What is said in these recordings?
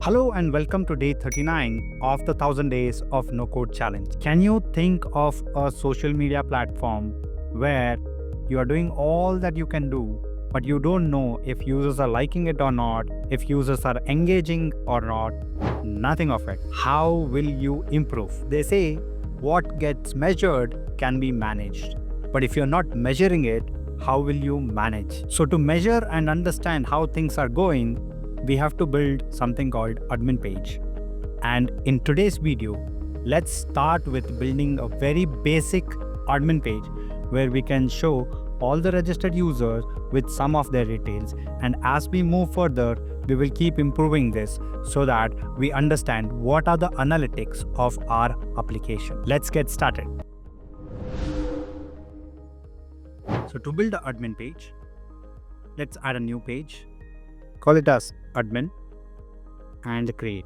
Hello and welcome to day 39 of the 1000 Days of No Code Challenge. Can you think of a social media platform where you are doing all that you can do, but you don't know if users are liking it or not, if users are engaging or not? Nothing of it. How will you improve? They say what gets measured can be managed. But if you're not measuring it, how will you manage? So, to measure and understand how things are going, we have to build something called admin page. And in today's video, let's start with building a very basic admin page where we can show all the registered users with some of their details. And as we move further, we will keep improving this so that we understand what are the analytics of our application. Let's get started. So to build the admin page, let's add a new page. Call it as admin and create.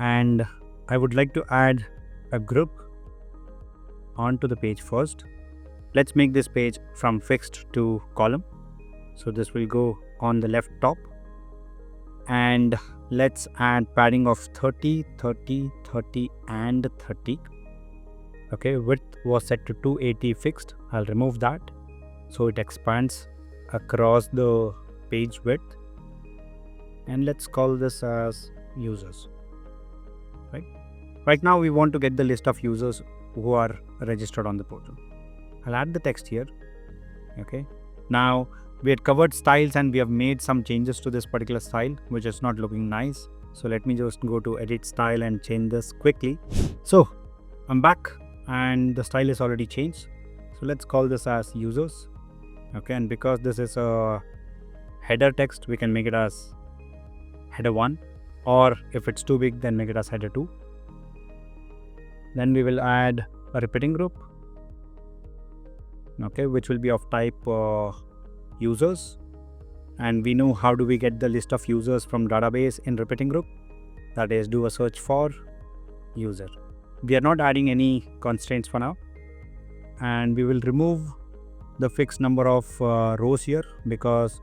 And I would like to add a group onto the page first. Let's make this page from fixed to column. So this will go on the left top. And let's add padding of 30, 30, 30 and 30. Okay, width was set to 280 fixed. I'll remove that. So it expands across the page width, and let's call this as users. Right now we want to get the list of users who are registered on the portal. I'll add the text here. Okay, now we had covered styles and we have made some changes to this particular style which is not looking nice. So let me just go to edit style and change this quickly. So I'm back and the style is already changed. So let's call this as users. Okay, and because this is a header text, we can make it as header 1, or if it's too big, then make it as header 2. Then we will add a repeating group, okay, which will be of type users. And we know how do we get the list of users from database in repeating group. That is, do a search for user. We are not adding any constraints for now, and we will remove the fixed number of rows here because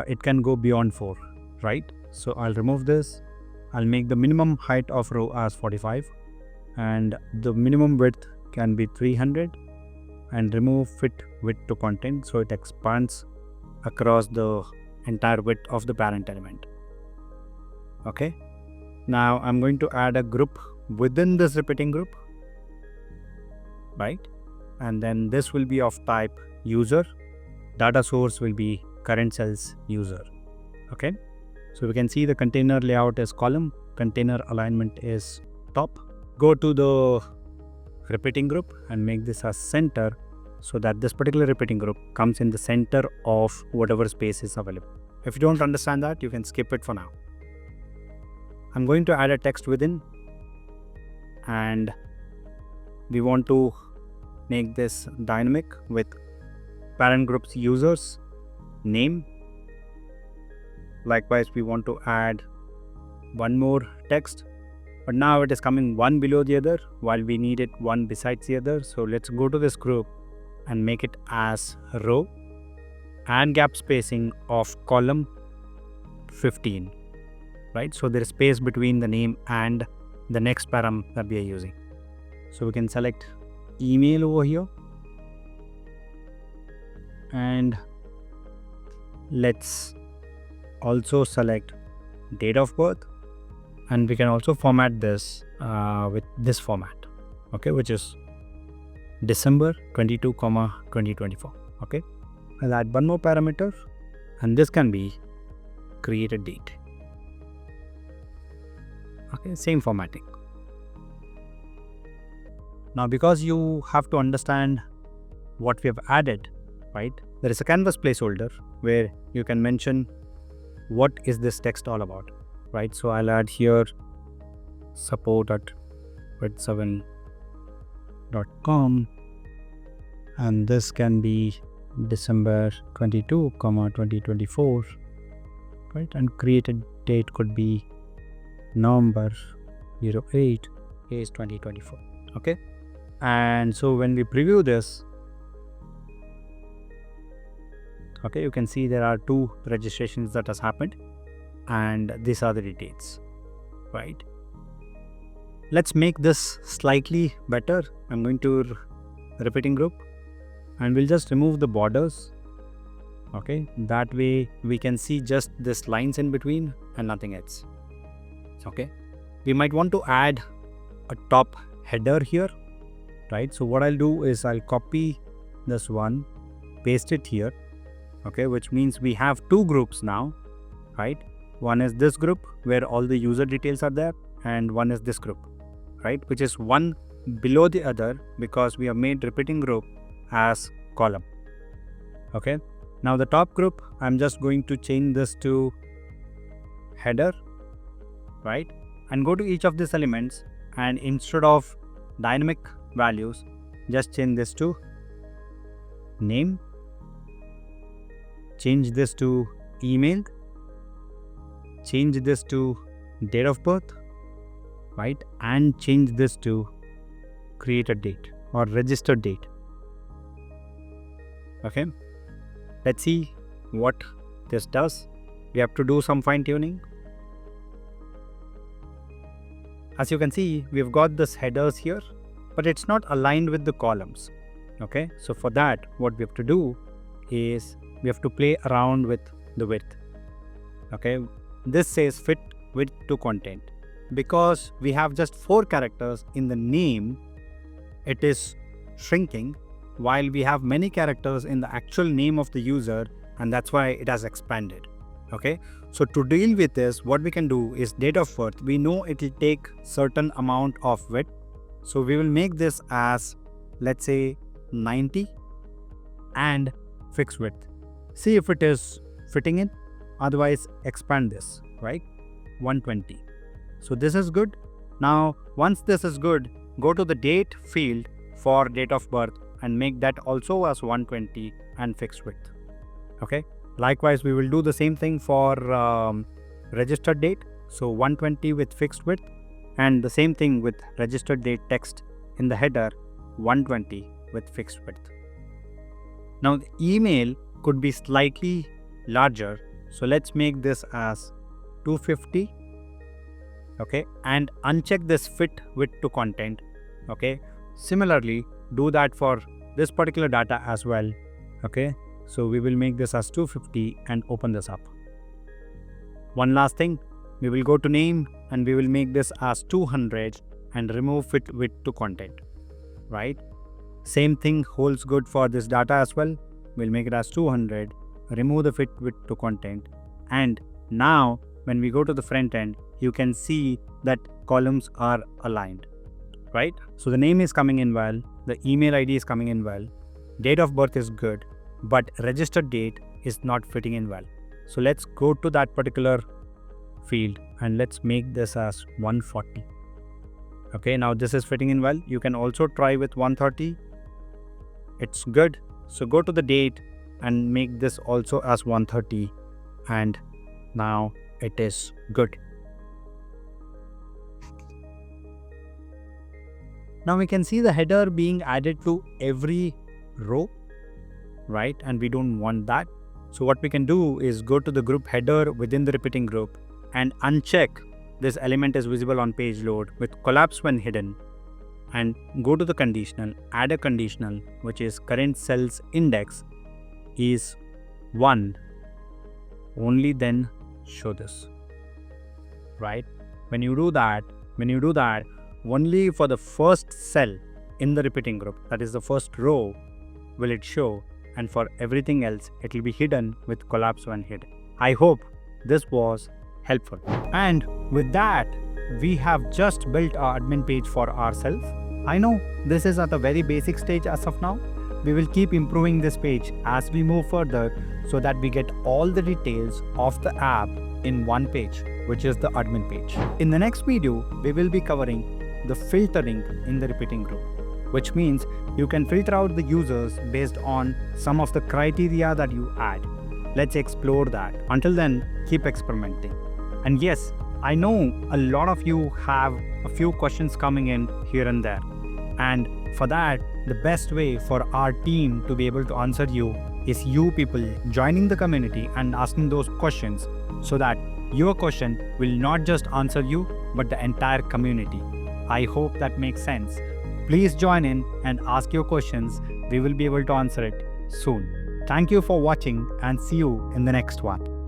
it can go beyond 4, right? So I'll remove this. I'll make the minimum height of row as 45 and the minimum width can be 300, and remove fit width to content so it expands across the entire width of the parent element. Okay, now I'm going to add a group within this repeating group, right? And then this will be of type user. Data source will be current cells user. Okay, so we can see the container layout is column, container alignment is top. Go to the repeating group and make this as center so that this particular repeating group comes in the center of whatever space is available. If you don't understand that, you can skip it for now. I'm going to add a text within, and we want to make this dynamic with parent group's users name. Likewise, we want to add one more text, but now it is coming one below the other while we need it one besides the other. So let's go to this group and make it as row and gap spacing of column 15, right? So there is space between the name and the next param that we are using. So we can select email over here, and let's also select date of birth, and we can also format this with this format, okay, which is December 22, 2024. Okay, I'll add one more parameter, and this can be created date. Okay, same formatting. Now, because you have to understand what we have added, right, there is a canvas placeholder where you can mention what is this text all about, right? So I'll add here support@web7.com, and this can be December 22, 2024, right? And created date could be November 08, 2024. Okay, and so when we preview this, Okay, you can see there are 2 registrations that has happened, and these are the details, right? Let's make this slightly better. I'm going to repeating group, and we'll just remove the borders. Okay, that way we can see just this lines in between and nothing else. Okay, we might want to add a top header here, right? So what I'll do is I'll copy this one, paste it here. Okay, which means we have 2 groups now, right? One is this group where all the user details are there, and one is this group, right? Which is one below the other because we have made repeating group as column. Okay, now the top group, I'm just going to change this to header, right? And go to each of these elements, and instead of dynamic values, just change this to name, change this to email, change this to date of birth, right? And change this to created date or registered date. Okay, let's see what this does. We have to do some fine tuning. As you can see, we've got this headers here, but it's not aligned with the columns. Okay, so for that, what we have to do is we have to play around with the width. Okay, this says fit width to content. Because we have just 4 characters in the name, it is shrinking, while we have many characters in the actual name of the user, and that's why it has expanded. Okay, so to deal with this, what we can do is date of birth. We know it will take certain amount of width, so we will make this as, let's say, 90 and fixed width. See if it is fitting in, otherwise expand this, right? 120. So this is good. Now once this is good, go to the date field for date of birth and make that also as 120 and fixed width. Okay, likewise we will do the same thing for registered date. So 120 with fixed width, and the same thing with registered date text in the header, 120 with fixed width. Now the email could be slightly larger, so let's make this as 250. Okay, and uncheck this fit width to content. Okay, similarly do that for this particular data as well. Okay, so we will make this as 250 and open this up. One last thing, we will go to name and we will make this as 200 and remove fit width to content, right? Same thing holds good for this data as well. We'll make it as 200, remove the fit width to content, and now when we go to the front end, you can see that columns are aligned, right? So the name is coming in well, the email ID is coming in well, date of birth is good, but registered date is not fitting in well. So let's go to that particular field and let's make this as 140. Okay, now this is fitting in well. You can also try with 130. It's good. So go to the date and make this also as 130, and now it is good. Now we can see the header being added to every row, right? And we don't want that. So what we can do is go to the group header within the repeating group and uncheck this element is visible on page load with collapse when hidden, and go to the conditional, add a conditional which is current cells index is 1, only then show this, right? When you do that, only for the first cell in the repeating group, that is the first row, will it show, and for everything else it will be hidden with collapse when hidden. I hope this was helpful. And with that, we have just built our admin page for ourselves. I know this is at a very basic stage as of now. We will keep improving this page as we move further so that we get all the details of the app in one page, which is the admin page. In the next video, we will be covering the filtering in the repeating group, which means you can filter out the users based on some of the criteria that you add. Let's explore that. Until then, keep experimenting. And yes, I know a lot of you have a few questions coming in here and there. And for that, the best way for our team to be able to answer you is you people joining the community and asking those questions so that your question will not just answer you but the entire community. I hope that makes sense. Please join in and ask your questions. We will be able to answer it soon. Thank you for watching and see you in the next one.